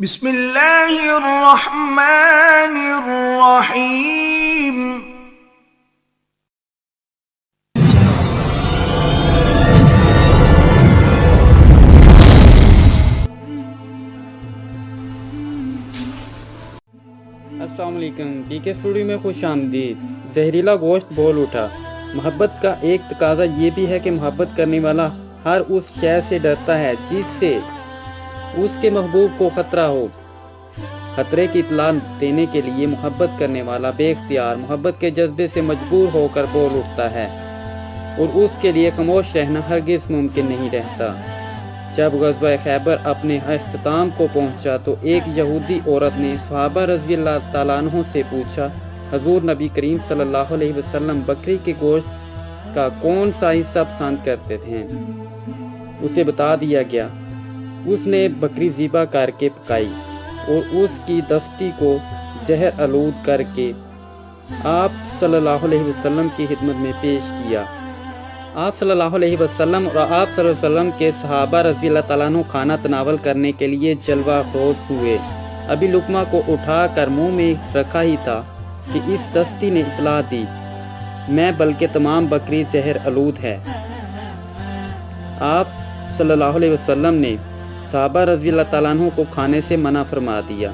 بسم اللہ الرحمن الرحیم۔ السلام علیکم، ڈی کے اسٹوڈیو میں خوش آمدید۔ زہریلا گوشت بول اٹھا۔ محبت کا ایک تقاضا یہ بھی ہے کہ محبت کرنے والا ہر اس شے سے ڈرتا ہے جس سے اس کے محبوب کو خطرہ ہو۔ خطرے کی اطلاع دینے کے لیے محبت کرنے والا بے اختیار محبت کے جذبے سے مجبور ہو کر بول اٹھتا ہے، اور اس کے لیے خاموش رہنا ہرگز ممکن نہیں رہتا۔ جب غزوہ خیبر اپنے اختتام کو پہنچا تو ایک یہودی عورت نے صحابہ رضی اللہ تعالیٰ عنہ سے پوچھا، حضور نبی کریم صلی اللہ علیہ وسلم بکری کے گوشت کا کون سا حصہ پسند کرتے تھے؟ اسے بتا دیا گیا۔ اس نے بکری ذبح کر کے پکائی اور اس کی دستی کو زہر آلود کر کے آپ صلی اللہ علیہ وسلم کی خدمت میں پیش کیا۔ آپ صلی اللہ علیہ وسلم اور آپ صلی اللہ علیہ وسلم کے صحابہ رضی اللہ تعالیٰ عنہ کھانا تناول کرنے کے لیے جلوہ افروز ہوئے۔ ابھی لقمہ کو اٹھا کر منہ میں رکھا ہی تھا کہ اس دستی نے اطلاع دی، میں بلکہ تمام بکری زہر آلود ہے۔ آپ صلی اللہ علیہ وسلم نے صحابہ رضی اللہ تعالیٰ عنہ کو کھانے سے منع فرما دیا۔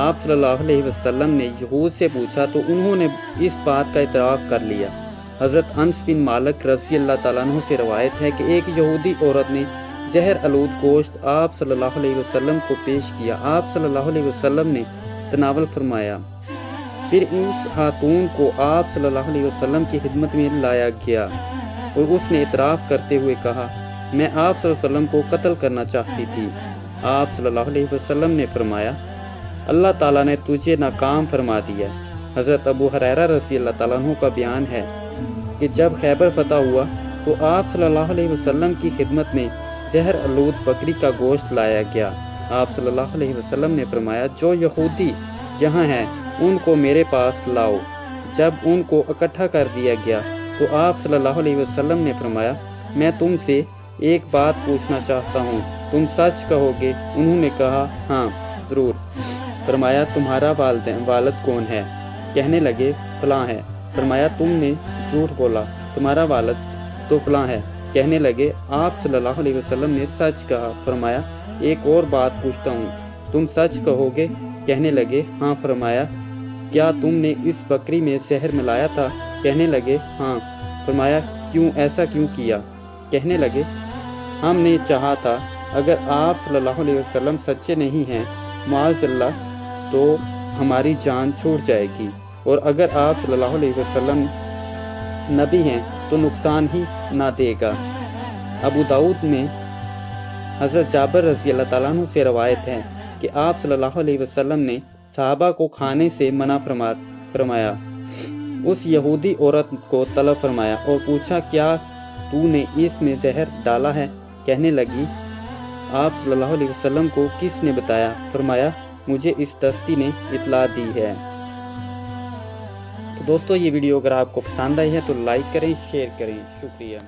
آپ صلی اللہ علیہ وسلم نے یہود سے پوچھا تو انہوں نے اس بات کا اعتراف کر لیا۔ حضرت انس بن مالک رضی اللہ تعالیٰ عنہ سے روایت ہے کہ ایک یہودی عورت نے زہر آلود گوشت آپ صلی اللہ علیہ وسلم کو پیش کیا۔ آپ صلی اللہ علیہ وسلم نے تناول فرمایا۔ پھر اس خاتون کو آپ صلی اللہ علیہ وسلم کی خدمت میں لایا گیا اور اس نے اعتراف کرتے ہوئے کہا، میں آپ صلی اللہ علیہ وسلم کو قتل کرنا چاہتی تھی۔ آپ صلی اللہ علیہ وسلم نے فرمایا، اللہ تعالیٰ نے تجھے ناکام فرما دیا۔ حضرت ابو ہریرہ رضی اللہ تعالیٰ عنہ کا بیان ہے کہ جب خیبر فتح ہوا تو آپ صلی اللہ علیہ وسلم کی خدمت میں زہر آلود بکری کا گوشت لایا گیا۔ آپ صلی اللہ علیہ وسلم نے فرمایا، جو یہودی یہاں ہیں ان کو میرے پاس لاؤ۔ جب ان کو اکٹھا کر دیا گیا تو آپ صلی اللہ علیہ وسلم نے فرمایا، میں تم سے ایک بات پوچھنا چاہتا ہوں، تم سچ کہو گے؟ انہوں نے کہا، ہاں ضرور۔ فرمایا، تمہارا والد کون ہے؟ کہنے لگے، فلاں ہے۔ فرمایا، تم نے جھوٹ بولا، تمہارا والد تو فلاں ہے۔ کہنے لگے، آپ صلی اللہ علیہ وسلم نے سچ کہا۔ فرمایا، ایک اور بات پوچھتا ہوں، تم سچ کہو گے؟ کہنے لگے، ہاں۔ فرمایا، کیا تم نے اس بکری میں زہر ملایا تھا؟ کہنے لگے، ہاں۔ فرمایا، کیوں ایسا کیوں کیا؟ کہنے لگے، ہم نے چاہا تھا اگر آپ صلی اللہ علیہ وسلم سچے نہیں ہیں معاذ اللہ تو ہماری جان چھوٹ جائے گی، اور اگر آپ صلی اللہ علیہ وسلم نبی ہیں تو نقصان ہی نہ دے گا۔ ابو داؤد میں حضرت جابر رضی اللہ تعالیٰ عنہ سے روایت ہے کہ آپ صلی اللہ علیہ وسلم نے صحابہ کو کھانے سے منع فرمایا۔ اس یہودی عورت کو طلب فرمایا اور پوچھا، کیا تو نے اس میں زہر ڈالا ہے؟ کہنے لگی، آپ صلی اللہ علیہ وسلم کو کس نے بتایا؟ فرمایا، مجھے اس دستی نے اطلاع دی ہے۔ تو دوستو، یہ ویڈیو اگر آپ کو پسند آئی ہے تو لائک کریں، شیئر کریں۔ شکریہ۔